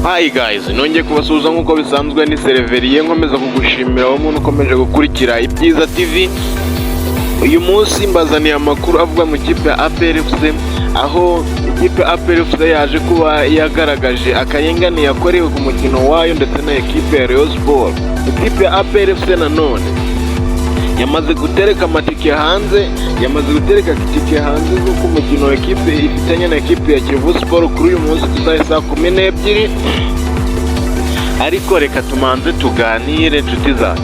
Hi guys, nongeye kubasuhuza nk'uko bisanzwe ni Sereveriye nkomeza kugushimira wowe umuntu ukomeje gukurikira Ibyiza TV. Uyu munsi mbazaniye amakuru avuga mu kipe ya APR FC, aho ikipe ya APR FC yaje kuba yagaragaje akarengane yakorewe ku mukino wayo ndetse na ekipe ya Rayon Sport. Ikipe ya APR FC nanone yamaze gutereka amatike hanze, z'uko umukino w'ekipe ifitanye na ekipe ya Kiyovu Sport kuri uyu munsi tuzaye saa 12. Ariko reka tumanze tuganire inshuti zacu,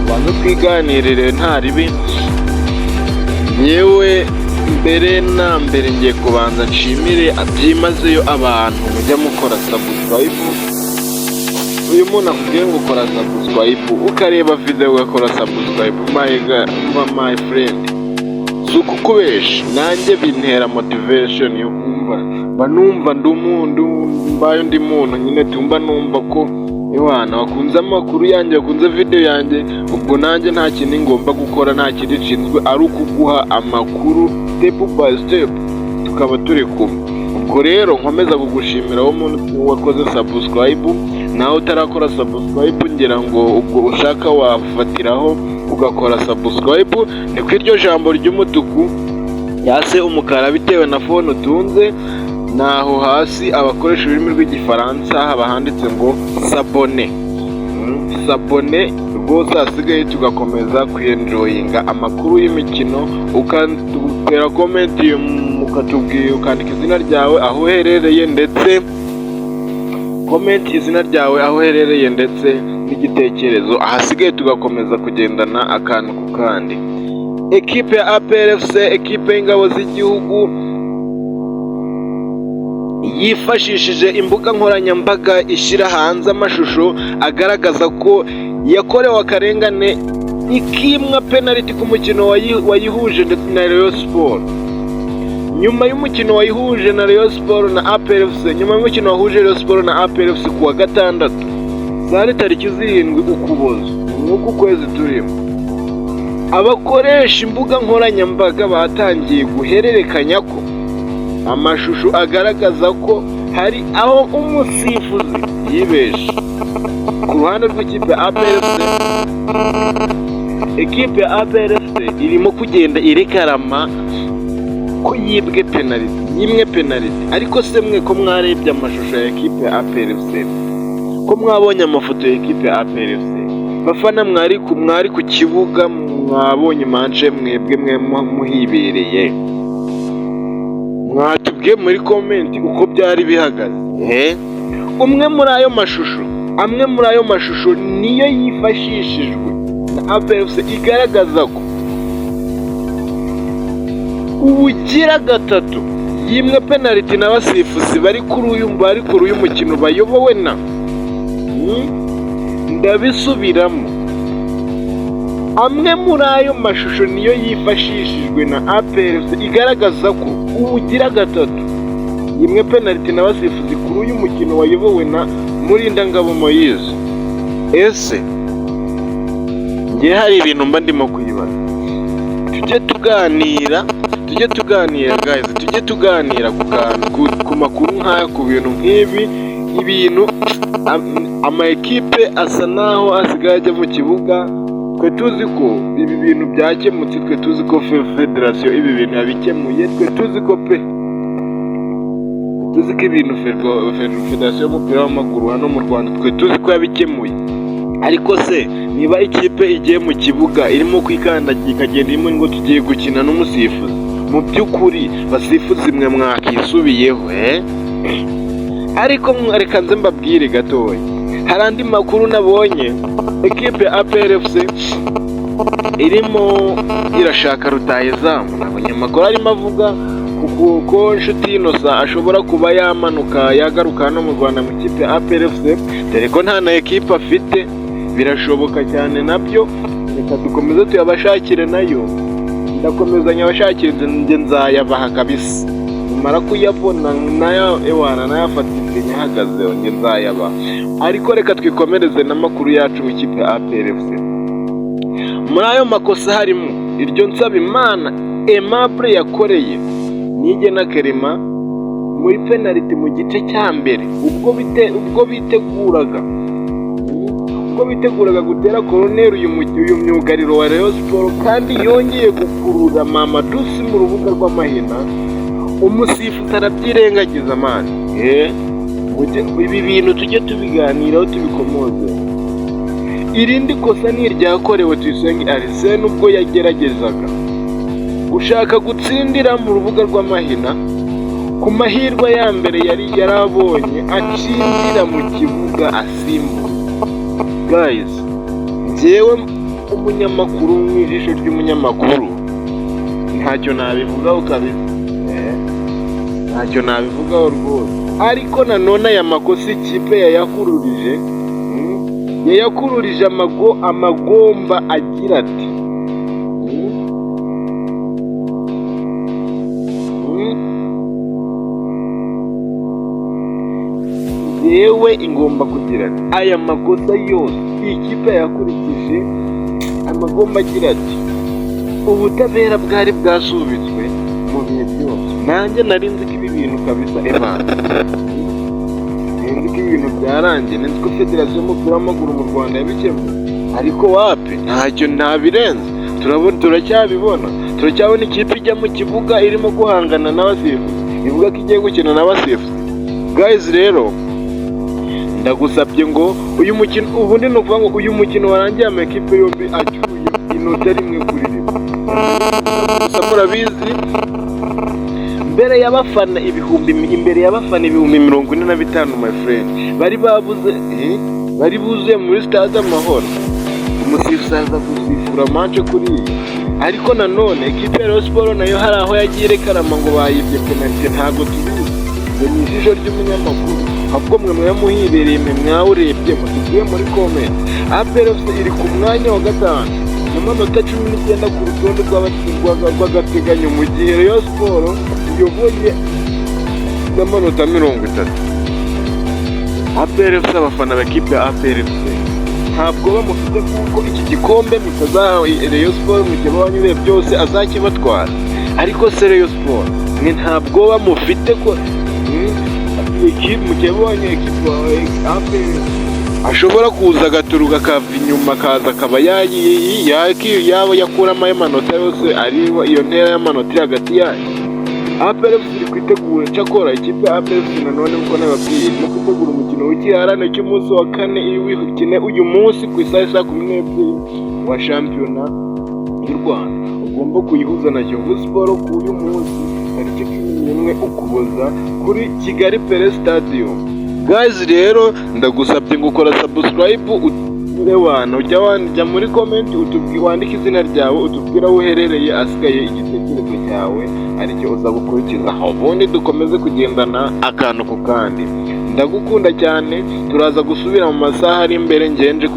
bantu twiganirire nta ribi. Yewe mbere ngiye kubanza nshimire byimazeyo abantu mujya mukora subscribe. Uyu muntu akubwiye ngo ukora subscribe, ukareba video ugakora subscribe, my friend, suko kubesha nanjye bintera motivation yo kumva banumva mbayo ndi muntu nyine tumba numva ko ewana wakunze amakuru yanjye, wakunze video yanjye, ubwo nanjye nta kintu ngomba gukora, nta kindi nshinzwe ari ukuguha amakuru step by step tukaba turi kumwe. Ubwo rero nkomeza kugushimira wowe umuntu wakoze subscribe, nawe utarakora subscribe ngira ngo ubwo ushaka wafatiraho ugakora subscribe. Ni ku iryo jambo ry'umutuku yase umukara bitewe na phone utunze, naho hasi abakoresha ururimi rw'igifaransa haba handitse ngo sabone. Sabone rwose hasigaye tugakomeza kwenjoyinga amakuru y'imikino, ukatubwira comment, ukatubwira ukandika izina ryawe aho uherereye ndetse izina ryawe aho uherereye ndetse n'igitekerezo, ahasigaye tugakomeza kugendana akantu ku kandi. Ekipe ya APR FC, ekipe y'ingabo z'igihugu, yifashishije imbuga nkoranyambaga ishyira hanze amashusho agaragaza ko yakorewe akarengane, ikimwa penalty ku mukino wayihuje na Rayon Sport. Nyuma y'umukino wayihuje na Rayon Sport na APR FC, nyuma y'umukino wahuje Rayon Sport na APR FC kuwa gatandatu zari tariki 7 Ukuboza nk'uku kwezi turimo, abakoresha imbuga nkoranyambaga batangiye guhererekanya ko amashusho agaragaza ko hari aho umusifuzi yibesha ku ruhande rw'ikipe ya APR FC. Ekipe ya APR FC irimo kugenda irekarama ko yimwe penalty. Ariko se mwe ko mwarebye amashusho ya ekipe ya APR FC, ko mwabonye amafoto ya ekipe ya APR FC, bafana mwari ku kibuga, mwabonye manje mwebwe muhibereye, mwatubwiye muri comment uko byari bihagaze. Amwe muri ayo mashusho niyo yifashishijwe na APR FC igaragaza ko ubugira gatatu yimwe penalty n'abasifuzi bari kuri uyu mukino bayobowe na ndabisubiramo. Amwe muri ayo mashusho niyo yifashishijwe na APR FC igaragaza ko ubugira gatatu yimwe penalty n'abasifuzi kuri uyu mukino wayobowe na Murindangabo Moise. Ese ngiye hari ibintu mba ndimo kwibaza. Tujye tuganira guys, tujye tuganira ku makuru nk'aya, ku bintu nk'ibi. Ibintu ama ekipe asa naho asigaye ajya mu kibuga. Twe tuzi ko ibi bintu byakemutse, twe tuzi ko federation ibi bintu yabikemuye, twe tuzi ko ibintu federation y'umupira w'amaguru hano mu Rwanda twe tuzi ko yabikemuye. Ariko se niba ikipe igiye mu kibuga irimo kwikandagira ikagenda irimo ngo tugiye gukina n'umusifuzi, mu by'ukuri basifuzi mwe mwakisubiyeho Ariko reka nze mbabwire gatoya, hari andi makuru nabonye. Ekipe ya APR FC irimo irashaka rutahizamu. Nabonye amakuru arimo avuga ko Nshuti Innocent ashobora kuba yamanuka yagaruka hano mu Rwanda mu kipe ya APR FC, dore ko nta na ekipe afite. Birashoboka cyane nabyo, reka dukomeze tuyabashakire nayo, ndakomezanya abashakire nge nzayabaha kabisa. Mara kuyabona nayo nayafatike nyahagaze nge nzayabaha. Ariko reka twikomereze n'amakuru yacu mu kipe ya APR FC. Muri ayo makosa harimo iryo Nsabimana Aimable yakoreye Nigena Kerema muri penaliti mu gice cya mbere ubwo biteguraga gutera koroneri uyu myugariro wa Rayon Sports, kandi yongeye gukurura Mamadou Sy mu rubuga rw'amahina. Umusifuzi arabyirengagiza mani. Ibi bintu tujye tubiganiraho tubikomoze. Irindi kosa ni iryakorewe Tuyisenge Arsene ubwo yageragezaga gushaka gutsindira mu rubuga rw'amahina. Ku mahirwe ya mbere yari yarabonye atsindira mu kibuga asimbuka. Guys, njyewe umunyamakuru mu ijisho ry'umunyamakuru ntacyo nabivugaho kabisa, ntacyo nabivugaho rwose. Ariko nanone aya makosa ikipe yayakururije amagomba agira ati yewe ingomba kugira ati aya makosa yose ikipe yakurikije amagomba agira ati ubutabera bwari bwasubitswe mu bihe byose. Nanjye nari nzi ko ibi bintu kabisa nzi ko ibintu byarangiye, nzi ko federasiyo y'umupira w'amaguru mu Rwanda yabikemuye, ariko wapi, ntacyo ntabirenze. turacyabona ikipe ijya mu kibuga irimo guhangana n'abasifuzi, ivuga ko igiye gukina n'abasifuzi. Guys rero ndagusabye ngo uyu mukino, ubundi ni ukuvuga ngo uyu mukino warangiye amakipe yombi acyuye inota rimwe kuri rimwe. Gusa murabizi imbere y'abafana ibihumbi 45 my friend bari buzuye muri stade Amahoro. Umusifuzi aza gusifura match kuri iyi, ariko nanone ikipe ya Rayon Sports nayo hari aho yagiye irekarama ngo bayibye penalty. Ntabwo tubizi mu ijisho ry'umunyamakuru, ahubwo mwe muhibereye mwawurebye mutubwiye muri comment. APR iri ku mwanya wa 5 n'amanota 19 ku rutonde rw'agateganyo, mu gihe Rayon Sports iyoboye n'amanota 30. APR abafana b'ikipe ya APR ntabwo bamufite kuko iki gikombe Rayon Sports mu gihe banyuye byose azakibatwara, ariko se Rayon Sports mwe ntabwo bamufite ko mu gihe banyuye ikipe APR ashobora kuza agaturuka akava inyuma akaza akaba yakuramo ayo manota yose ariho iyo ntera y'amanota iri hagati yayo. APR iri kwitegura cyakora ikipe ya APR nanone uko nababwiye irimo kwitegura umukino w'ikirarane cy'umunsi wa 4 w'ikine uyu munsi ku isaha 12 wa shampiyona y'u Rwanda. Ugomba kuyihuza na Kiyovu Sports ku uyu munsi tariki 11 Ukuboza kuri Kigali Pele Stadium. Guys rero ndagusabye ngo ukora subscribe, ujya muri comment wandike izina ryawe, utubwira aho uherereye, asigaye igitekerezo cyawe aricyo uza gukurikiza, ubundi dukomeze kugendana akantu ku kandi. Ndagukunda cyane, turaza gusubira mu masaha ari imbere nje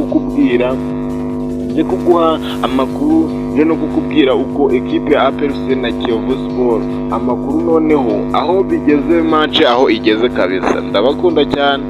kuguha amakuru, no kukubwira uko ekipe ya APR na Kiyovu Sports amakuru noneho aho bigeze match aho igeze kabisa. Ndabakunda cyane.